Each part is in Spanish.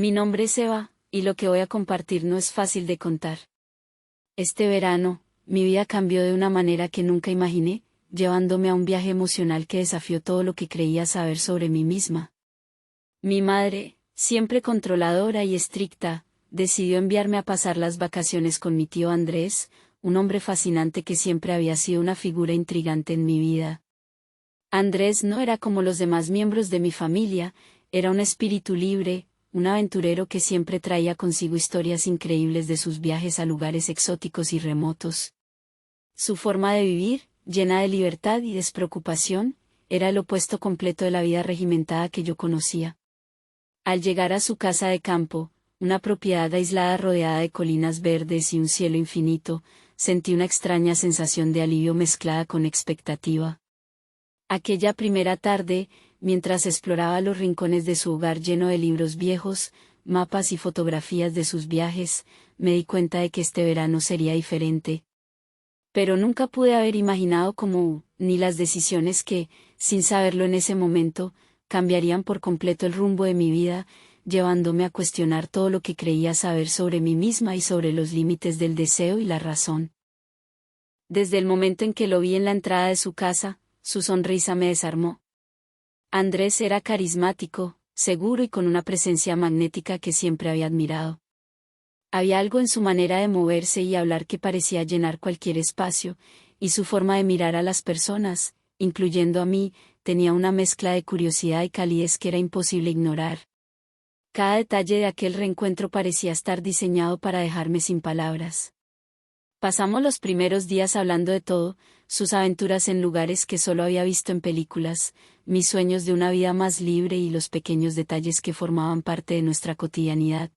Mi nombre es Eva, y lo que voy a compartir no es fácil de contar. Este verano, mi vida cambió de una manera que nunca imaginé, llevándome a un viaje emocional que desafió todo lo que creía saber sobre mí misma. Mi madre, siempre controladora y estricta, decidió enviarme a pasar las vacaciones con mi tío Andrés, un hombre fascinante que siempre había sido una figura intrigante en mi vida. Andrés no era como los demás miembros de mi familia, era un espíritu libre, un aventurero que siempre traía consigo historias increíbles de sus viajes a lugares exóticos y remotos. Su forma de vivir, llena de libertad y despreocupación, era el opuesto completo de la vida regimentada que yo conocía. Al llegar a su casa de campo, una propiedad aislada rodeada de colinas verdes y un cielo infinito, sentí una extraña sensación de alivio mezclada con expectativa. Aquella primera tarde, mientras exploraba los rincones de su hogar lleno de libros viejos, mapas y fotografías de sus viajes, me di cuenta de que este verano sería diferente. Pero nunca pude haber imaginado cómo, ni las decisiones que, sin saberlo en ese momento, cambiarían por completo el rumbo de mi vida, llevándome a cuestionar todo lo que creía saber sobre mí misma y sobre los límites del deseo y la razón. Desde el momento en que lo vi en la entrada de su casa, su sonrisa me desarmó. Andrés era carismático, seguro y con una presencia magnética que siempre había admirado. Había algo en su manera de moverse y hablar que parecía llenar cualquier espacio, y su forma de mirar a las personas, incluyendo a mí, tenía una mezcla de curiosidad y calidez que era imposible ignorar. Cada detalle de aquel reencuentro parecía estar diseñado para dejarme sin palabras. Pasamos los primeros días hablando de todo, sus aventuras en lugares que solo había visto en películas, mis sueños de una vida más libre y los pequeños detalles que formaban parte de nuestra cotidianidad.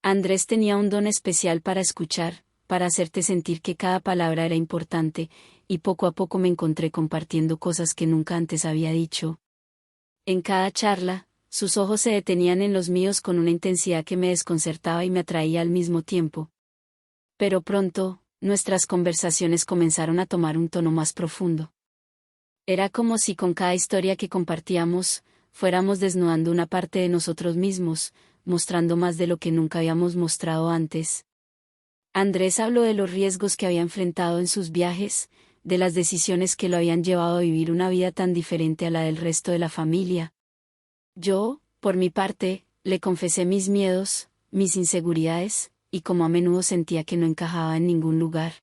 Andrés tenía un don especial para escuchar, para hacerte sentir que cada palabra era importante, y poco a poco me encontré compartiendo cosas que nunca antes había dicho. En cada charla, sus ojos se detenían en los míos con una intensidad que me desconcertaba y me atraía al mismo tiempo. Pero pronto, nuestras conversaciones comenzaron a tomar un tono más profundo. Era como si con cada historia que compartíamos, fuéramos desnudando una parte de nosotros mismos, mostrando más de lo que nunca habíamos mostrado antes. Andrés habló de los riesgos que había enfrentado en sus viajes, de las decisiones que lo habían llevado a vivir una vida tan diferente a la del resto de la familia. Yo, por mi parte, le confesé mis miedos, mis inseguridades, y como a menudo sentía que no encajaba en ningún lugar.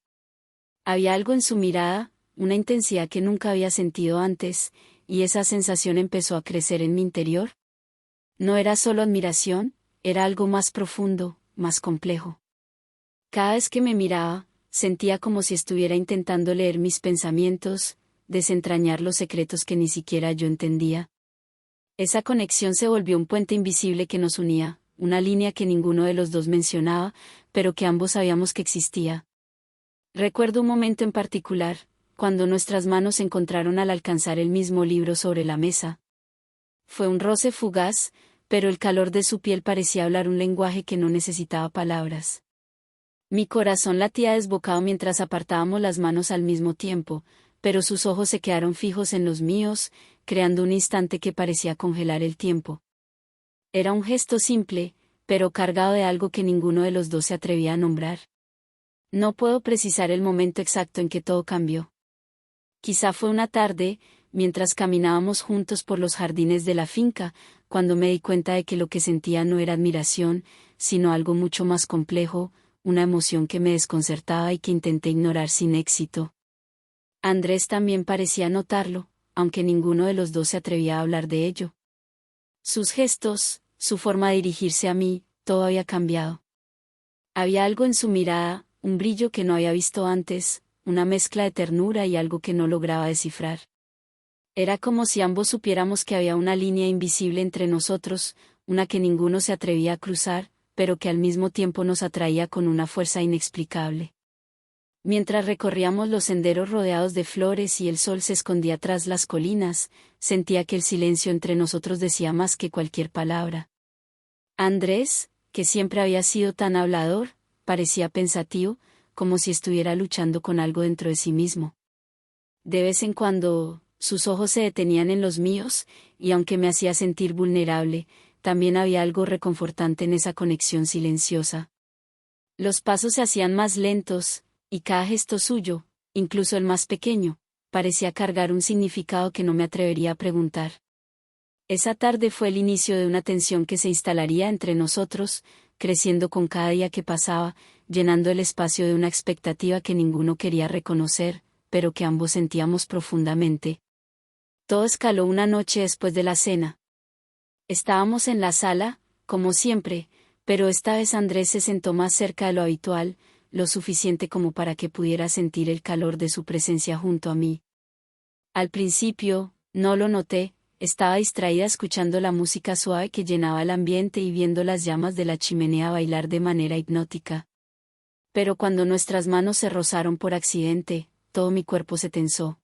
Había algo en su mirada, una intensidad que nunca había sentido antes, y esa sensación empezó a crecer en mi interior. No era solo admiración, era algo más profundo, más complejo. Cada vez que me miraba, sentía como si estuviera intentando leer mis pensamientos, desentrañar los secretos que ni siquiera yo entendía. Esa conexión se volvió un puente invisible que nos unía, una línea que ninguno de los dos mencionaba, pero que ambos sabíamos que existía. Recuerdo un momento en particular, cuando nuestras manos se encontraron al alcanzar el mismo libro sobre la mesa. Fue un roce fugaz, pero el calor de su piel parecía hablar un lenguaje que no necesitaba palabras. Mi corazón latía desbocado mientras apartábamos las manos al mismo tiempo, pero sus ojos se quedaron fijos en los míos, creando un instante que parecía congelar el tiempo. Era un gesto simple, pero cargado de algo que ninguno de los dos se atrevía a nombrar. No puedo precisar el momento exacto en que todo cambió. Quizá fue una tarde, mientras caminábamos juntos por los jardines de la finca, cuando me di cuenta de que lo que sentía no era admiración, sino algo mucho más complejo, una emoción que me desconcertaba y que intenté ignorar sin éxito. Andrés también parecía notarlo, aunque ninguno de los dos se atrevía a hablar de ello. Sus gestos, su forma de dirigirse a mí, todo había cambiado. Había algo en su mirada, un brillo que no había visto antes, una mezcla de ternura y algo que no lograba descifrar. Era como si ambos supiéramos que había una línea invisible entre nosotros, una que ninguno se atrevía a cruzar, pero que al mismo tiempo nos atraía con una fuerza inexplicable. Mientras recorríamos los senderos rodeados de flores y el sol se escondía tras las colinas, sentía que el silencio entre nosotros decía más que cualquier palabra. Andrés, que siempre había sido tan hablador, parecía pensativo, como si estuviera luchando con algo dentro de sí mismo. De vez en cuando, sus ojos se detenían en los míos, y aunque me hacía sentir vulnerable, también había algo reconfortante en esa conexión silenciosa. Los pasos se hacían más lentos, y cada gesto suyo, incluso el más pequeño, parecía cargar un significado que no me atrevería a preguntar. Esa tarde fue el inicio de una tensión que se instalaría entre nosotros, creciendo con cada día que pasaba, llenando el espacio de una expectativa que ninguno quería reconocer, pero que ambos sentíamos profundamente. Todo escaló una noche después de la cena. Estábamos en la sala, como siempre, pero esta vez Andrés se sentó más cerca de lo habitual, lo suficiente como para que pudiera sentir el calor de su presencia junto a mí. Al principio, no lo noté, estaba distraída escuchando la música suave que llenaba el ambiente y viendo las llamas de la chimenea bailar de manera hipnótica. Pero cuando nuestras manos se rozaron por accidente, todo mi cuerpo se tensó.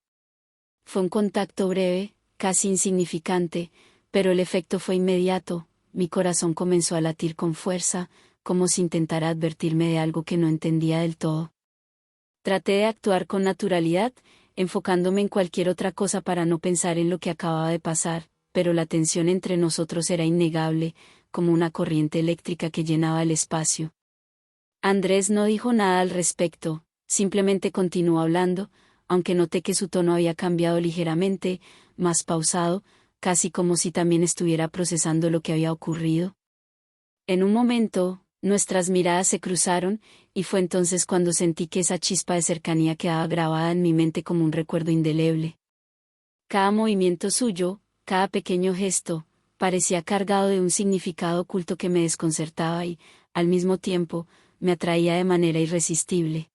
Fue un contacto breve, casi insignificante, pero el efecto fue inmediato. Mi corazón comenzó a latir con fuerza, como si intentara advertirme de algo que no entendía del todo. Traté de actuar con naturalidad, enfocándome en cualquier otra cosa para no pensar en lo que acababa de pasar, pero la tensión entre nosotros era innegable, como una corriente eléctrica que llenaba el espacio. Andrés no dijo nada al respecto, simplemente continuó hablando, aunque noté que su tono había cambiado ligeramente, más pausado, casi como si también estuviera procesando lo que había ocurrido. En un momento, nuestras miradas se cruzaron, y fue entonces cuando sentí que esa chispa de cercanía quedaba grabada en mi mente como un recuerdo indeleble. Cada movimiento suyo, cada pequeño gesto, parecía cargado de un significado oculto que me desconcertaba y, al mismo tiempo, me atraía de manera irresistible.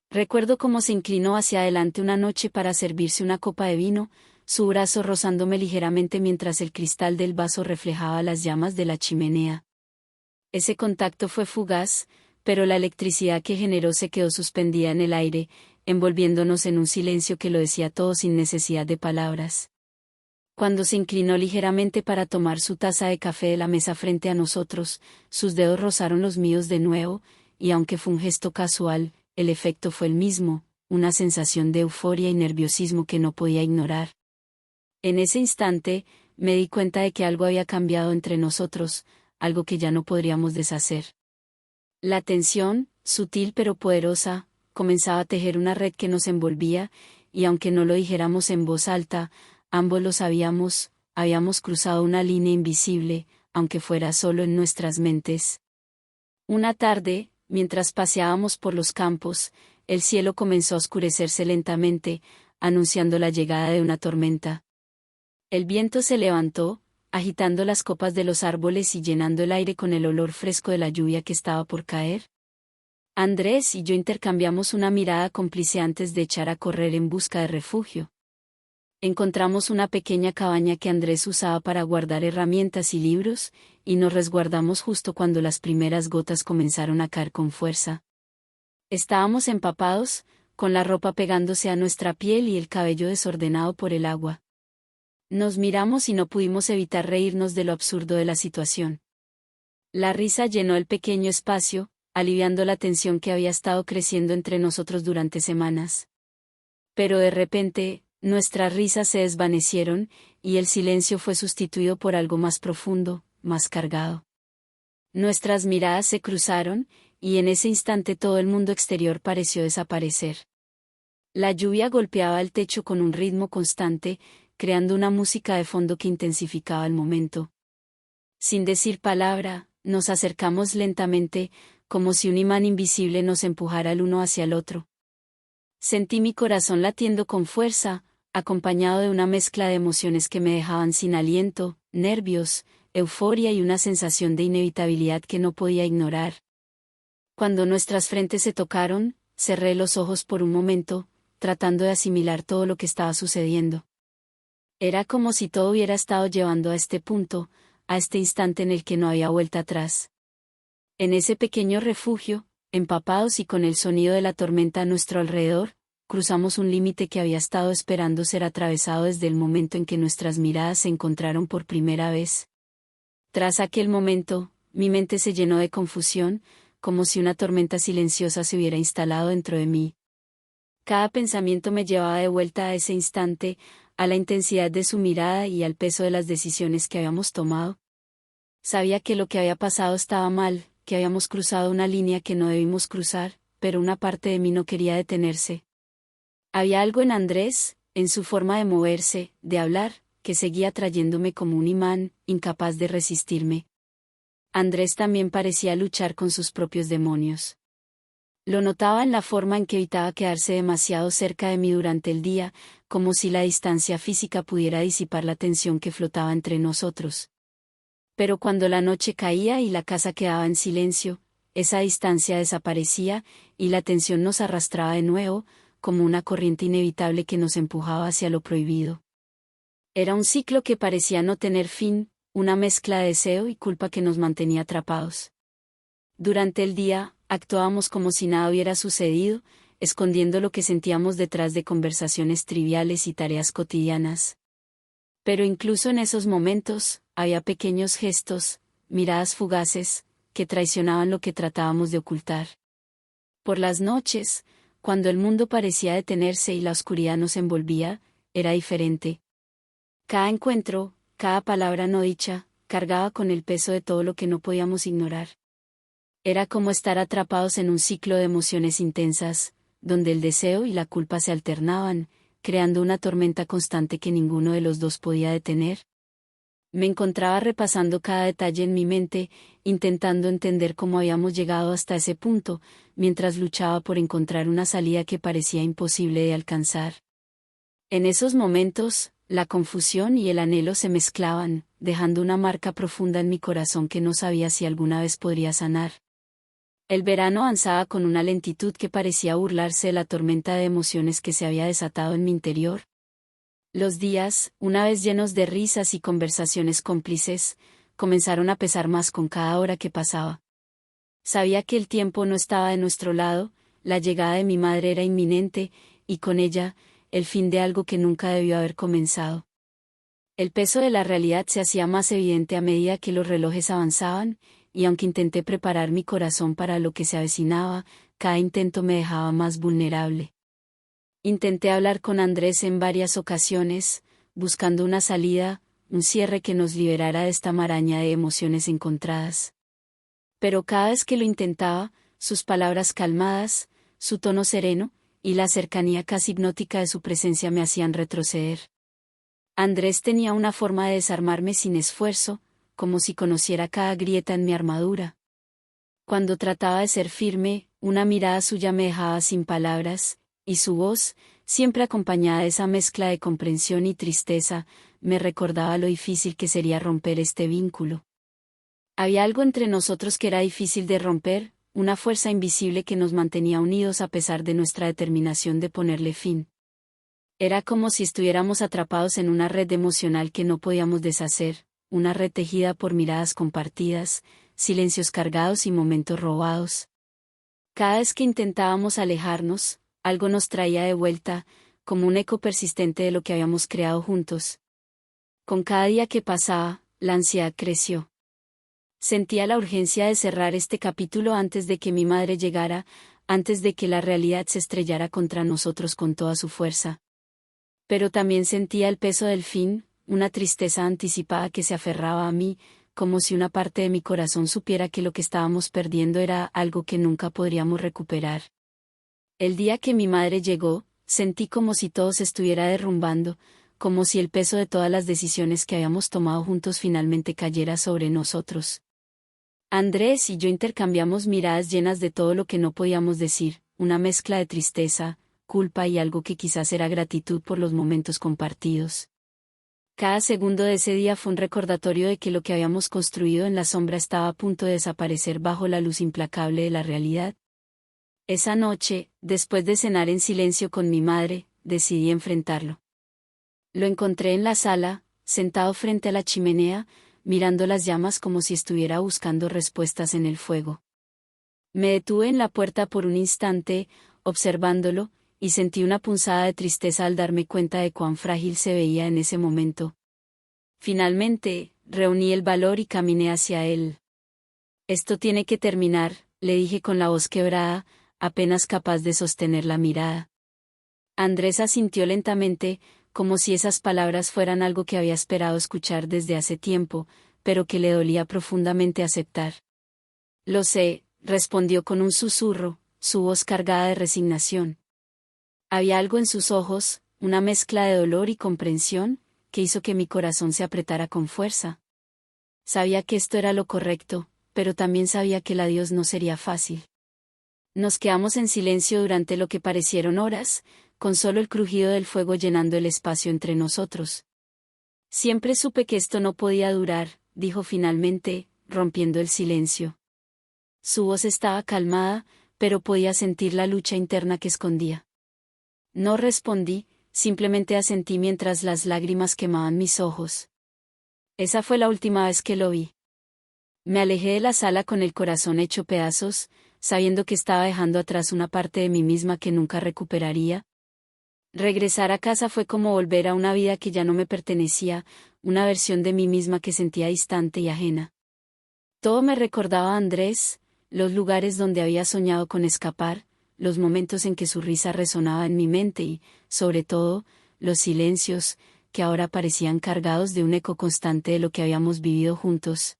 Recuerdo cómo se inclinó hacia adelante una noche para servirse una copa de vino, su brazo rozándome ligeramente mientras el cristal del vaso reflejaba las llamas de la chimenea. Ese contacto fue fugaz, pero la electricidad que generó se quedó suspendida en el aire, envolviéndonos en un silencio que lo decía todo sin necesidad de palabras. Cuando se inclinó ligeramente para tomar su taza de café de la mesa frente a nosotros, sus dedos rozaron los míos de nuevo, y aunque fue un gesto casual, el efecto fue el mismo, una sensación de euforia y nerviosismo que no podía ignorar. En ese instante, me di cuenta de que algo había cambiado entre nosotros, algo que ya no podríamos deshacer. La tensión, sutil pero poderosa, comenzaba a tejer una red que nos envolvía, y aunque no lo dijéramos en voz alta, ambos lo sabíamos, habíamos cruzado una línea invisible, aunque fuera solo en nuestras mentes. Una tarde, mientras paseábamos por los campos, el cielo comenzó a oscurecerse lentamente, anunciando la llegada de una tormenta. El viento se levantó, agitando las copas de los árboles y llenando el aire con el olor fresco de la lluvia que estaba por caer. Andrés y yo intercambiamos una mirada cómplice antes de echar a correr en busca de refugio. Encontramos una pequeña cabaña que Andrés usaba para guardar herramientas y libros, y nos resguardamos justo cuando las primeras gotas comenzaron a caer con fuerza. Estábamos empapados, con la ropa pegándose a nuestra piel y el cabello desordenado por el agua. Nos miramos y no pudimos evitar reírnos de lo absurdo de la situación. La risa llenó el pequeño espacio, aliviando la tensión que había estado creciendo entre nosotros durante semanas. Pero de repente, nuestras risas se desvanecieron, y el silencio fue sustituido por algo más profundo, más cargado. Nuestras miradas se cruzaron, y en ese instante todo el mundo exterior pareció desaparecer. La lluvia golpeaba el techo con un ritmo constante, creando una música de fondo que intensificaba el momento. Sin decir palabra, nos acercamos lentamente, como si un imán invisible nos empujara el uno hacia el otro. Sentí mi corazón latiendo con fuerza, acompañado de una mezcla de emociones que me dejaban sin aliento, nervios, euforia y una sensación de inevitabilidad que no podía ignorar. Cuando nuestras frentes se tocaron, cerré los ojos por un momento, tratando de asimilar todo lo que estaba sucediendo. Era como si todo hubiera estado llevando a este punto, a este instante en el que no había vuelta atrás. En ese pequeño refugio, empapados y con el sonido de la tormenta a nuestro alrededor, cruzamos un límite que había estado esperando ser atravesado desde el momento en que nuestras miradas se encontraron por primera vez. Tras aquel momento, mi mente se llenó de confusión, como si una tormenta silenciosa se hubiera instalado dentro de mí. Cada pensamiento me llevaba de vuelta a ese instante, a la intensidad de su mirada y al peso de las decisiones que habíamos tomado. Sabía que lo que había pasado estaba mal, que habíamos cruzado una línea que no debimos cruzar, pero una parte de mí no quería detenerse. Había algo en Andrés, en su forma de moverse, de hablar, que seguía atrayéndome como un imán, incapaz de resistirme. Andrés también parecía luchar con sus propios demonios. Lo notaba en la forma en que evitaba quedarse demasiado cerca de mí durante el día, como si la distancia física pudiera disipar la tensión que flotaba entre nosotros. Pero cuando la noche caía y la casa quedaba en silencio, esa distancia desaparecía, y la tensión nos arrastraba de nuevo, como una corriente inevitable que nos empujaba hacia lo prohibido. Era un ciclo que parecía no tener fin, una mezcla de deseo y culpa que nos mantenía atrapados. Durante el día, actuábamos como si nada hubiera sucedido, escondiendo lo que sentíamos detrás de conversaciones triviales y tareas cotidianas. Pero incluso en esos momentos, había pequeños gestos, miradas fugaces, que traicionaban lo que tratábamos de ocultar. Por las noches, cuando el mundo parecía detenerse y la oscuridad nos envolvía, era diferente. Cada encuentro, cada palabra no dicha, cargaba con el peso de todo lo que no podíamos ignorar. Era como estar atrapados en un ciclo de emociones intensas, donde el deseo y la culpa se alternaban, creando una tormenta constante que ninguno de los dos podía detener. Me encontraba repasando cada detalle en mi mente, intentando entender cómo habíamos llegado hasta ese punto, mientras luchaba por encontrar una salida que parecía imposible de alcanzar. En esos momentos, la confusión y el anhelo se mezclaban, dejando una marca profunda en mi corazón que no sabía si alguna vez podría sanar. El verano avanzaba con una lentitud que parecía burlarse de la tormenta de emociones que se había desatado en mi interior. Los días, una vez llenos de risas y conversaciones cómplices, comenzaron a pesar más con cada hora que pasaba. Sabía que el tiempo no estaba de nuestro lado, la llegada de mi madre era inminente, y con ella, el fin de algo que nunca debió haber comenzado. El peso de la realidad se hacía más evidente a medida que los relojes avanzaban, y aunque intenté preparar mi corazón para lo que se avecinaba, cada intento me dejaba más vulnerable. Intenté hablar con Andrés en varias ocasiones, buscando una salida, un cierre que nos liberara de esta maraña de emociones encontradas. Pero cada vez que lo intentaba, sus palabras calmadas, su tono sereno, y la cercanía casi hipnótica de su presencia me hacían retroceder. Andrés tenía una forma de desarmarme sin esfuerzo, como si conociera cada grieta en mi armadura. Cuando trataba de ser firme, una mirada suya me dejaba sin palabras, y su voz, siempre acompañada de esa mezcla de comprensión y tristeza, me recordaba lo difícil que sería romper este vínculo. Había algo entre nosotros que era difícil de romper, una fuerza invisible que nos mantenía unidos a pesar de nuestra determinación de ponerle fin. Era como si estuviéramos atrapados en una red emocional que no podíamos deshacer, una red tejida por miradas compartidas, silencios cargados y momentos robados. Cada vez que intentábamos alejarnos, algo nos traía de vuelta, como un eco persistente de lo que habíamos creado juntos. Con cada día que pasaba, la ansiedad creció. Sentía la urgencia de cerrar este capítulo antes de que mi madre llegara, antes de que la realidad se estrellara contra nosotros con toda su fuerza. Pero también sentía el peso del fin, una tristeza anticipada que se aferraba a mí, como si una parte de mi corazón supiera que lo que estábamos perdiendo era algo que nunca podríamos recuperar. El día que mi madre llegó, sentí como si todo se estuviera derrumbando, como si el peso de todas las decisiones que habíamos tomado juntos finalmente cayera sobre nosotros. Andrés y yo intercambiamos miradas llenas de todo lo que no podíamos decir, una mezcla de tristeza, culpa y algo que quizás era gratitud por los momentos compartidos. Cada segundo de ese día fue un recordatorio de que lo que habíamos construido en la sombra estaba a punto de desaparecer bajo la luz implacable de la realidad. Esa noche, después de cenar en silencio con mi madre, decidí enfrentarlo. Lo encontré en la sala, sentado frente a la chimenea, mirando las llamas como si estuviera buscando respuestas en el fuego. Me detuve en la puerta por un instante, observándolo, y sentí una punzada de tristeza al darme cuenta de cuán frágil se veía en ese momento. Finalmente, reuní el valor y caminé hacia él. Esto tiene que terminar, le dije con la voz quebrada, apenas capaz de sostener la mirada. Andrés asintió lentamente, como si esas palabras fueran algo que había esperado escuchar desde hace tiempo, pero que le dolía profundamente aceptar. Lo sé, respondió con un susurro, su voz cargada de resignación. Había algo en sus ojos, una mezcla de dolor y comprensión, que hizo que mi corazón se apretara con fuerza. Sabía que esto era lo correcto, pero también sabía que el adiós no sería fácil. Nos quedamos en silencio durante lo que parecieron horas, con solo el crujido del fuego llenando el espacio entre nosotros. Siempre supe que esto no podía durar, dijo finalmente, rompiendo el silencio. Su voz estaba calmada, pero podía sentir la lucha interna que escondía. No respondí, simplemente asentí mientras las lágrimas quemaban mis ojos. Esa fue la última vez que lo vi. Me alejé de la sala con el corazón hecho pedazos, sabiendo que estaba dejando atrás una parte de mí misma que nunca recuperaría. Regresar a casa fue como volver a una vida que ya no me pertenecía, una versión de mí misma que sentía distante y ajena. Todo me recordaba a Andrés, los lugares donde había soñado con escapar, los momentos en que su risa resonaba en mi mente y, sobre todo, los silencios, que ahora parecían cargados de un eco constante de lo que habíamos vivido juntos.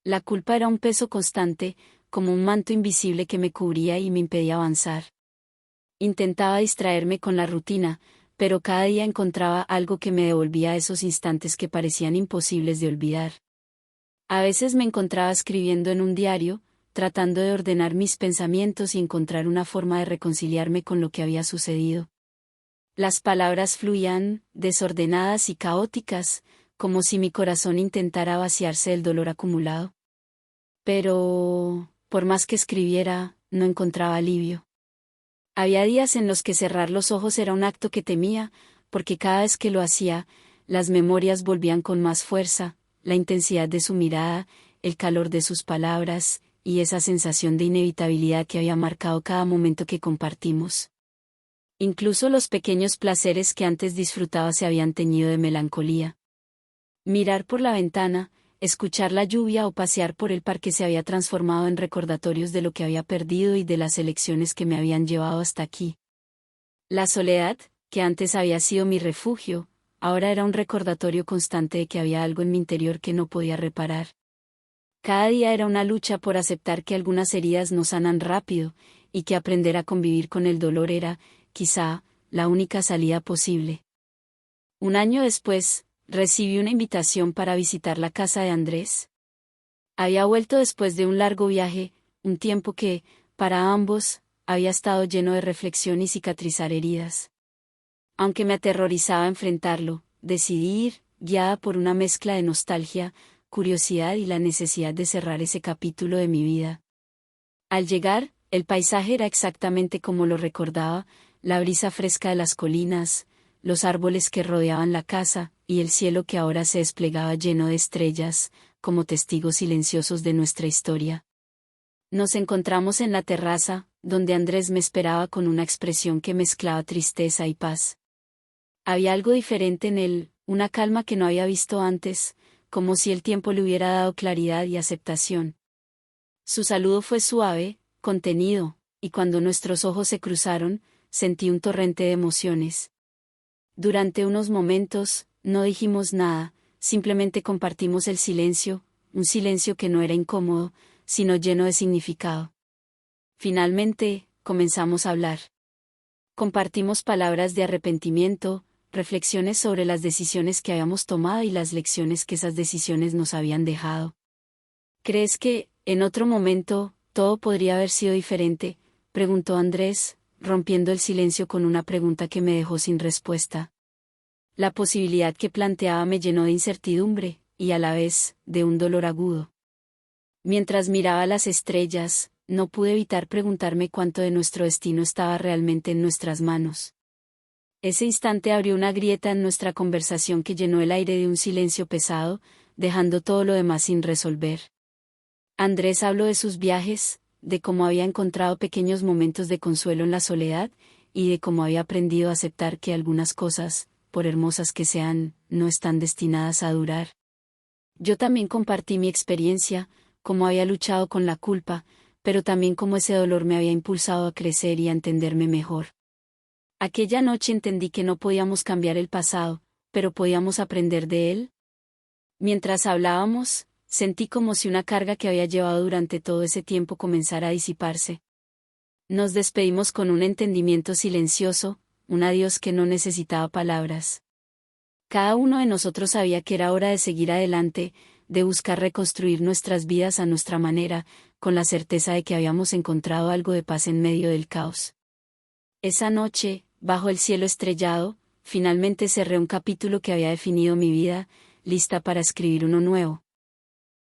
La culpa era un peso constante, como un manto invisible que me cubría y me impedía avanzar. Intentaba distraerme con la rutina, pero cada día encontraba algo que me devolvía a esos instantes que parecían imposibles de olvidar. A veces me encontraba escribiendo en un diario, tratando de ordenar mis pensamientos y encontrar una forma de reconciliarme con lo que había sucedido. Las palabras fluían, desordenadas y caóticas, como si mi corazón intentara vaciarse del dolor acumulado. Pero, por más que escribiera, no encontraba alivio. Había días en los que cerrar los ojos era un acto que temía, porque cada vez que lo hacía, las memorias volvían con más fuerza, la intensidad de su mirada, el calor de sus palabras, y esa sensación de inevitabilidad que había marcado cada momento que compartimos. Incluso los pequeños placeres que antes disfrutaba se habían teñido de melancolía. Mirar por la ventana, escuchar la lluvia o pasear por el parque se había transformado en recordatorios de lo que había perdido y de las elecciones que me habían llevado hasta aquí. La soledad, que antes había sido mi refugio, ahora era un recordatorio constante de que había algo en mi interior que no podía reparar. Cada día era una lucha por aceptar que algunas heridas no sanan rápido, y que aprender a convivir con el dolor era, quizá, la única salida posible. Un año después, recibí una invitación para visitar la casa de Andrés. Había vuelto después de un largo viaje, un tiempo que, para ambos, había estado lleno de reflexión y cicatrizar heridas. Aunque me aterrorizaba enfrentarlo, decidí ir, guiada por una mezcla de nostalgia, curiosidad y la necesidad de cerrar ese capítulo de mi vida. Al llegar, el paisaje era exactamente como lo recordaba, la brisa fresca de las colinas, los árboles que rodeaban la casa, y el cielo que ahora se desplegaba lleno de estrellas, como testigos silenciosos de nuestra historia. Nos encontramos en la terraza, donde Andrés me esperaba con una expresión que mezclaba tristeza y paz. Había algo diferente en él, una calma que no había visto antes, como si el tiempo le hubiera dado claridad y aceptación. Su saludo fue suave, contenido, y cuando nuestros ojos se cruzaron, sentí un torrente de emociones. Durante unos momentos, no dijimos nada, simplemente compartimos el silencio, un silencio que no era incómodo, sino lleno de significado. Finalmente, comenzamos a hablar. Compartimos palabras de arrepentimiento, reflexiones sobre las decisiones que habíamos tomado y las lecciones que esas decisiones nos habían dejado. ¿Crees que, en otro momento, todo podría haber sido diferente?, preguntó Andrés, rompiendo el silencio con una pregunta que me dejó sin respuesta. La posibilidad que planteaba me llenó de incertidumbre, y a la vez, de un dolor agudo. Mientras miraba las estrellas, no pude evitar preguntarme cuánto de nuestro destino estaba realmente en nuestras manos. Ese instante abrió una grieta en nuestra conversación que llenó el aire de un silencio pesado, dejando todo lo demás sin resolver. Andrés habló de sus viajes, de cómo había encontrado pequeños momentos de consuelo en la soledad, y de cómo había aprendido a aceptar que algunas cosas, por hermosas que sean, no están destinadas a durar. Yo también compartí mi experiencia, cómo había luchado con la culpa, pero también cómo ese dolor me había impulsado a crecer y a entenderme mejor. Aquella noche entendí que no podíamos cambiar el pasado, pero podíamos aprender de él. Mientras hablábamos, sentí como si una carga que había llevado durante todo ese tiempo comenzara a disiparse. Nos despedimos con un entendimiento silencioso, un adiós que no necesitaba palabras. Cada uno de nosotros sabía que era hora de seguir adelante, de buscar reconstruir nuestras vidas a nuestra manera, con la certeza de que habíamos encontrado algo de paz en medio del caos. Esa noche, bajo el cielo estrellado, finalmente cerré un capítulo que había definido mi vida, lista para escribir uno nuevo.